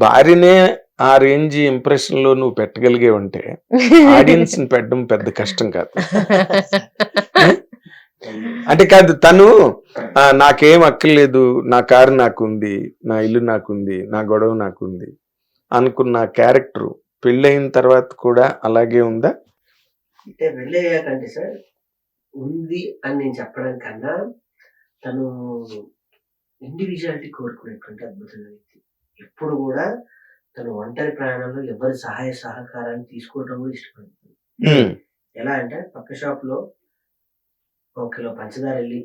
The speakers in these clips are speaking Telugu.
భార్యనే ఆ రేంజ్ ఇంప్రెషన్ లో నువ్వు పెట్టగలిగే ఉంటే ఆడియన్స్ ని పెట్టడం పెద్ద కష్టం కాదు. అంటే కాదు, తను నాకేం అక్కర్లేదు, నా కారు నాకుంది, నా ఇల్లు నాకుంది, నా గొడవ నాకుంది అనుకున్న క్యారెక్టర్ పెళ్ళయిన తర్వాత కూడా అలాగే ఉందా? అంటే వెళ్ళయ్యాకంటే సార్ ఉంది అని నేను చెప్పడం కన్నా తను ఇండివిజువాలిటీ కోరుకునేటువంటి అద్భుతమైన వ్యక్తి. ఎప్పుడు కూడా తను ఒంటరి ప్రయాణంలో ఎవరి సహాయ సహకారాన్ని తీసుకోవడం కూడా ఇష్టపడుతుంది. ఎలా అంటే పక్క షాప్ లో 1 కిలో పంచదార వెళ్ళి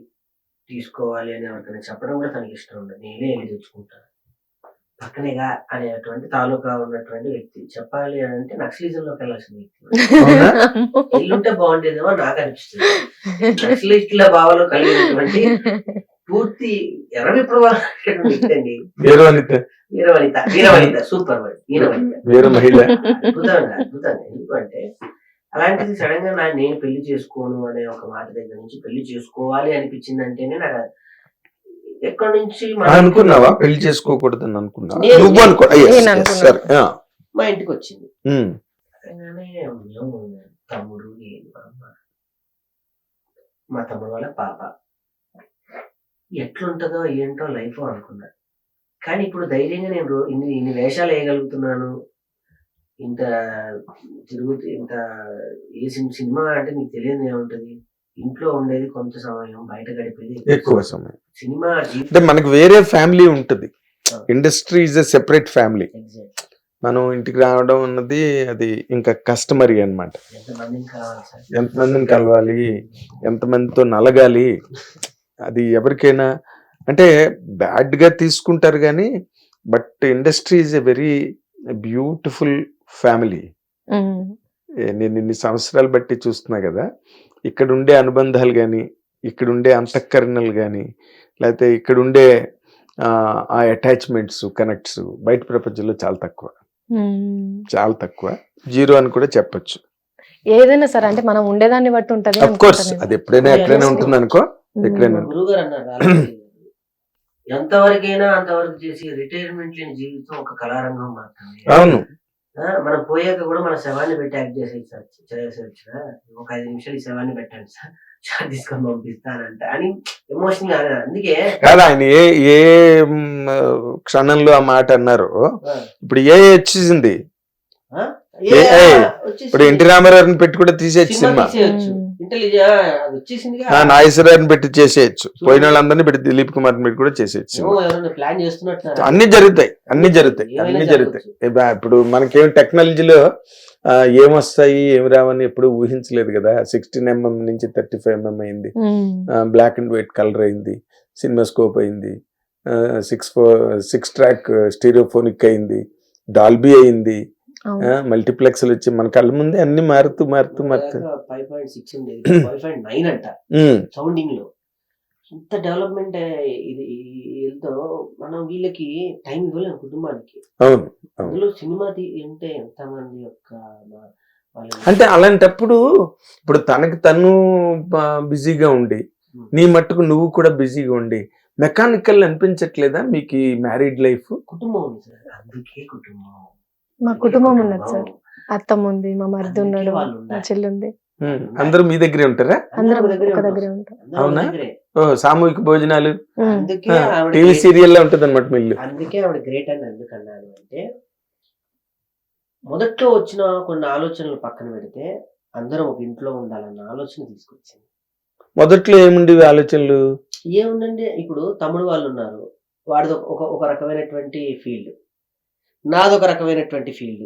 తీసుకోవాలి అని ఎవరికైనా చెప్పడం కూడా తనకి ఇష్టం ఉండదు. నేనే వెళ్ళి తెచ్చుకుంటాను. పక్కనేగా అనేటువంటి తాలూకా ఉన్నటువంటి వ్యక్తి. చెప్పాలి అని అంటే నక్సలిజం లోకి వెళ్ళాల్సిన వ్యక్తి. ఇల్లుంటే బాగుండేదేమో నాకు అనిపిస్తుంది. నక్సలిస్టుల భావాలు కలిగినటువంటి పూర్తి ఎర్ర విప్లవాల వ్యక్తి అండి. వీరవనిత సూపర్ వర్డ్. వీరవనిత అద్భుతంగా. ఎందుకంటే అలాంటిది సడన్ గా నేను పెళ్లి చేసుకోను అనే ఒక మాట దగ్గర నుంచి పెళ్లి చేసుకోవాలి అనిపించింది అంటేనే నాకు ఎక్కడి నుంచి అనుకున్నావా పెళ్లి చేసుకోకూడదని అనుకున్నావా? మా ఇంటికి వచ్చింది. తమ్ముడు మా తమ్ముడు వాళ్ళ పాప ఎట్లుంటదో ఏంటో లైఫ్ అనుకున్నా. కానీ ఇప్పుడు ధైర్యంగా నేను ఇన్ని వేషాలు వేయగలుగుతున్నాను. ఇంత సినిమా అంటే నీకు తెలియదు ఏముంటది. ఇంట్లో ఉండేది కొంత సమయం, బయట గడిపేది ఎక్కువ సమయం. సినిమా అంటే మనకు వేరే ఫ్యామిలీ ఉంటది. Industry is a separate family. మనం ఇంటికి రావడం అన్నది అది ఇంకా కస్టమరీ అన్నమాట. ఎంతమందిని కలవాలి, ఎంతమందితో నలగాలి, అది ఎవరికైనా అంటే బ్యాడ్ గా తీసుకుంటారు కానీ but industry is a very beautiful family. నేను ఇన్ని సంవత్సరాలు బట్టి చూస్తున్నా కదా, ఇక్కడ ఉండే అనుబంధాలు కానీ, ఇక్కడ ఉండే అంతఃకరణలు కానీ, లేకపోతే ఇక్కడ ఉండే ఆ అటాచ్మెంట్స్, కనెక్ట్స్ బయట ప్రపంచంలో చాలా తక్కువ, చాలా తక్కువ, జీరో అని కూడా చెప్పొచ్చు. ఏదైనా సరే అంటే మనం ఉండేదాన్ని బట్టి ఉంటది. ఆఫ్ కోర్స్ అది ఎక్కడైనా ఉంటుంది అనుకో. ఎక్కడైనా గురుగారు అన్నారు ఎంతవరకైనా అంతవరకు చేసి రిటైర్మెంట్ లేని జీవితం ఒక కళారంగం మాత్రమే. అవును, మనం పోయాక కూడా మన శవాన్ని పెట్టి యాక్ట్ చేసేయచ్చు. ఒక 5 నిమిషాలు ఈ శవాన్ని పెట్టండి సార్, షాట్ తీసుకొని పంపిస్తానంట అని ఎమోషన్ గా. అందుకే కాదు ఆయన ఏ క్షణంలో ఆ మాట అన్నారు. ఇప్పుడు వచ్చేసింది, ఇప్పుడు ఎన్టీ రామారావుని పెట్టి కూడా తీసేయచ్చు సినిమా, నాగేశ్వరరావుని పెట్టి చేసేయచ్చు, పోయిన వాళ్ళందరినీ పెట్టి దిలీప్ కుమార్ పెట్టి కూడా చేసేయచ్చు. అన్ని జరుగుతాయి. ఇప్పుడు మనకేం టెక్నాలజీలో ఏమొస్తాయి ఏమి రావని ఎప్పుడు ఊహించలేదు కదా. 16mm నుంచి 35mm అయింది, బ్లాక్ అండ్ వైట్ కలర్ అయింది, సినిమా స్కోప్ అయింది, 6 track స్టీరియోఫోనిక్ అయింది, డాల్బీ అయింది, మల్టీప్లెక్స్ వచ్చి మన కళ్ళ ముందే అన్ని మారుతూ 5.6 ఉండేది 5.9 అంట సౌండింగ్ లో. ఇంత డెవలప్మెంట్ ఇది మనం వీళ్ళకి టైం ఇవ్వలేము కుటుంబానికి. అవును, అందులో సినిమా అంటే ఎంతమంది యొక్క అంటే అలాంటప్పుడు ఇప్పుడు తనకి తను బిజీగా ఉండి నీ మట్టుకు నువ్వు కూడా బిజీగా ఉండి మెకానికల్ అనిపించట్లేదా మీకు ఈ మ్యారీడ్ లైఫ్? కుటుంబం ఉంది సార్, అందుకే కుటుంబం. మా కుటుంబం ఉన్నది సార్, అత్తమ్మ ఉంది, మా మరిది ఉన్నాడు, మా చెల్లి ఉంది. అందరూ మీ దగ్గరే ఉంటారా? అందరూ ఒక దగ్గరే ఉంటారు. అవునా? సామూహిక భోజనాలు, టీవీ సీరియల్ ఉంటది అనమాట మీ ఇల్లు. అందుకే ఆవిడ గ్రేట్ అని ఎందుకన్నాను అంటే, మొదట్లో వచ్చిన కొన్ని ఆలోచనలు పక్కన పెడితే అందరం ఒక ఇంట్లో ఉండాలన్న ఆలోచన తీసుకొచ్చింది. మొదట్లో ఏముండేవి ఆలోచనలు? ఏముందండి, ఇప్పుడు తమ్ముడు వాళ్ళు ఉన్నారు, వాడిది ఒక రకమైనటువంటి ఫీల్డ్, నాదొక రకమైనటువంటి ఫీల్డ్.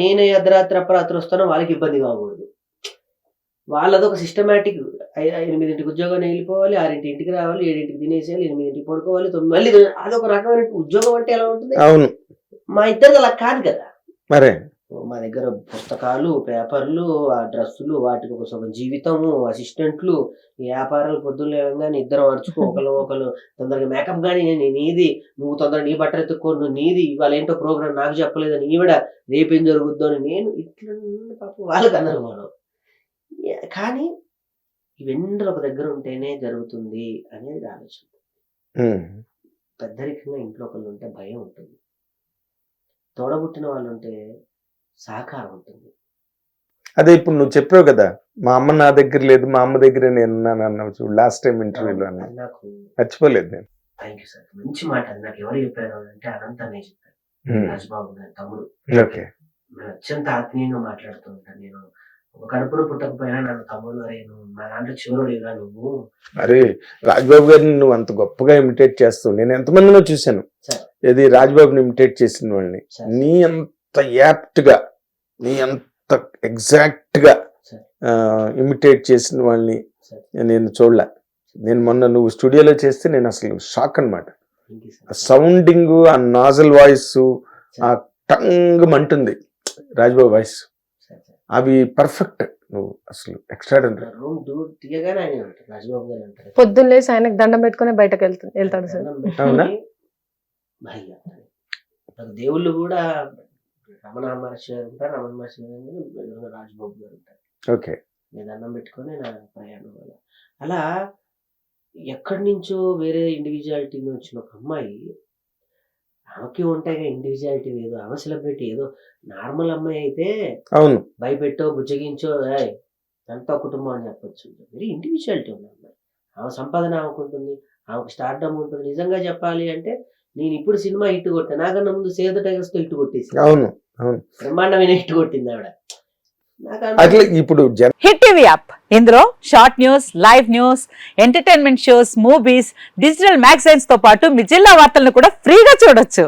నేను అర్ధరాత్రి వస్తానో వాళ్ళకి ఇబ్బంది కాకూడదు. వాళ్ళది ఒక సిస్టమేటిక్. 8ంటికి ఉద్యోగాన్ని వెళ్ళిపోవాలి, 6ంటి ఇంటికి రావాలి, 7ంటికి తినేసేయాలి, 8ంటికి పడుకోవాలి, 9 మళ్ళీ అదొక రకమైన ఉద్యోగం. అంటే ఎలా ఉంటుంది? అవును, మా ఇద్దరిది అలా కాదు కదా. మరే మా దగ్గర పుస్తకాలు, పేపర్లు, ఆ డ్రెస్సులు, వాటికి ఒక సగం జీవితము, అసిస్టెంట్లు, వ్యాపారాలు, పొద్దున్న లేవగానే ఇద్దరం అరుచుకో, ఒకరు తొందరగా మేకప్ గానీ నీది, నువ్వు తొందరగా నీ బట్టలు ఎత్తుక్కో, నువ్వు నీది, ఇవాళ ఏంటో ప్రోగ్రామ్ నాకు చెప్పలేదని ఈవిడ, రేపేం జరుగుద్దో అని నేను, ఇట్లా పాపం వాళ్ళకి అందరూ. కానీ ఇవన్నీ ఒక దగ్గర ఉంటేనే జరుగుతుంది అనేది ఆలోచన. పెద్దరికంగా ఇంట్లో ఒకళ్ళు ఉంటే భయం ఉంటుంది. తోడబుట్టిన వాళ్ళు ఉంటే సహకారం ఉంటుంది. అదే ఇప్పుడు నువ్వు చెప్పావు కదా, మా అమ్మ నా దగ్గర లేదు, మా అమ్మ దగ్గర నేను ఉన్నాను అన్నావు చూడు లాస్ట్ టైం ఇంటర్వ్యూలో అన్నా. అది నాకు మర్చిపోలేదు నేను. థ్యాంక్ యూ సార్, మంచి మాట. అది నాకు ఎవరు చెప్పారు అంటే అనంత్ అనే చెప్పారు, రాజబాబు గారి తమ్ముడు. ఓకే. నేను అత్యంత ఆత్మీయంగా మాట్లాడుతూ ఉంటాను. నేను ఒక కడుపులో పుట్టకపోయినా నన్ను తమ్ముడు, అరే నువ్వు మా దాంట్లో చివరుడిగా నువ్వు. అరే రాజ్బాబు గారిని నువ్వు అంత గొప్పగా ఇమిటేట్ చేస్తావు. నేను ఎంతమందినో చూశాను సార్. ఇది రాజ్బాబుని ఇమిటేట్ చేసిన వాళ్ళని. సార్. నీ అంత యాప్ట్ గా, నీ అంత ఎగ్జాక్ట్ గా సార్. ఇమిటేట్ చేసిన వాళ్ళని సార్. నేను చూడలే. నేను మొన్న నువ్వు స్టూడియోలో చేస్తే నేను అసలు షాక్ అన్నమాట. థ్యాంక్ యూ ఆ సార్. సౌండింగ్, ఆ నాజల్ వాయిస్, ఆ టంగ్ మంటుంది రాజ్బాబు వాయిస్, సార్, సార్. అవి పర్ఫెక్ట్. నువ్వు అసలు ఎక్స్ట్రాడనరీ. రూమ్ డోర్ తీయగానే ఆయన ఉంటారు, రాజబాబు గారు అంటారు. పొద్దున్న లేసి ఆయనకు దండం పెట్టుకుని బయటకు వెళ్తాడు సార్. దండం పెట్టుకొని అవునా? భయ్యా అంటారు. నాకు దేవుళ్ళు కూడా రమణ మహర్షి గారు ఉంటారు, రమణ మహర్షి గారు, రాజబాబు గారు ఉంటారు. ఓకే. నేను దండం పెట్టుకొని నా ప్రయాణం అలా ఎక్కడి నుంచో వేరే ఇండివిజువాలిటీ వచ్చిన ఒక అమ్మాయి, ఆమెకి ఉంటాయి ఇండివిజువాలిటీ, ఏదో ఆమె సెలబ్రిటీ, ఏదో నార్మల్ అమ్మాయి అయితే అవును. భయపెట్టో బుజ్జగించో అంతా కుటుంబం అని చెప్పొచ్చు. వెరీ ఇండివిజువాలిటీ ఉన్న అమ్మాయి. ఆమె సంపాదన ఆమెకు ఉంటుంది, ఆమెకు స్టార్డమ్ ఉంటుంది. నిజంగా చెప్పాలి అంటే నేను ఇప్పుడు సినిమా హిట్ కొట్టా, నాకన్నా ముందు సేద టైగర్స్ తో హిట్ కొట్టేసి అవును. అవును. బ్రహ్మాండమైన హిట్ కొట్టింది ఆవిడ. అట్లా ఇప్పుడు హిట్ టీవీ యాప్, ఇందులో short news, live news, entertainment shows, movies, digital magazines తో పాటు మీ జిల్లా వార్తలను కూడా ఫ్రీగా చూడొచ్చు.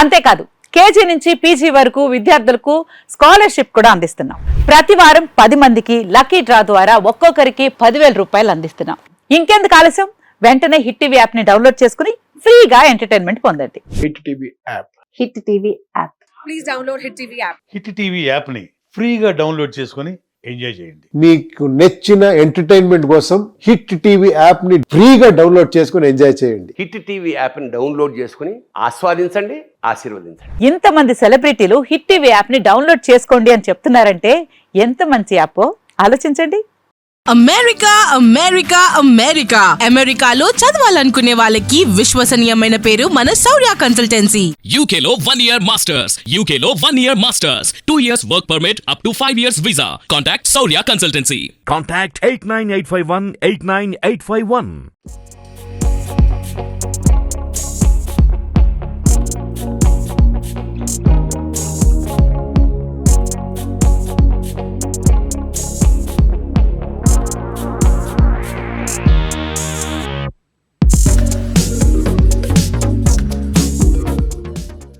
అంతేకాదు కేజీ నుంచి పీజీ వరకు విద్యార్థులకు స్కాలర్షిప్ కూడా అందిస్తున్నాం. ప్రతి వారం 10 మందికి లక్కీ డ్రా ద్వారా ఒక్కొక్కరికి 10,000 రూపాయలు అందిస్తున్నాం. ఇంకెందుకు ఆలస్యం, వెంటనే హిట్ టీవీ యాప్ ని డౌన్లోడ్ చేసుకుని ఫ్రీగా ఎంటర్టైన్మెంట్ పొందండి. Hit TV app. Hit TV app. Please download Hit TV app. Hit TV యాప్ని ఫ్రీగా డౌన్లోడ్ చేసుకొని ఎంజాయ్ చేయండి. మీకు నచ్చిన ఎంటర్టైన్మెంట్ కోసం హిట్ టీవీ యాప్ ని ఫ్రీగా డౌన్లోడ్ చేసుకొని ఎంజాయ్ చేయండి. హిట్ టీవీ యాప్ని డౌన్లోడ్ చేసుకుని ఆస్వాదించండి, ఆశీర్వదించండి. ఇంతమంది సెలబ్రిటీలు హిట్ టీవీ యాప్ ని డౌన్లోడ్ చేసుకోండి అని చెప్తున్నారంటే ఎంత మంచి యాప్ ఆలోచించండి. అమెరికా అమెరికా అమెరికా అమెరికాలో చదవాలనుకునే వాళ్ళకి విశ్వసనీయమైన పేరు మన శౌర్య కన్సల్టెన్సీ. UK లో 1 year masters. UK లో 1 year masters. 2 years work permit up to 5 years visa. Contact Saurya Consultancy. Contact 89851 89851.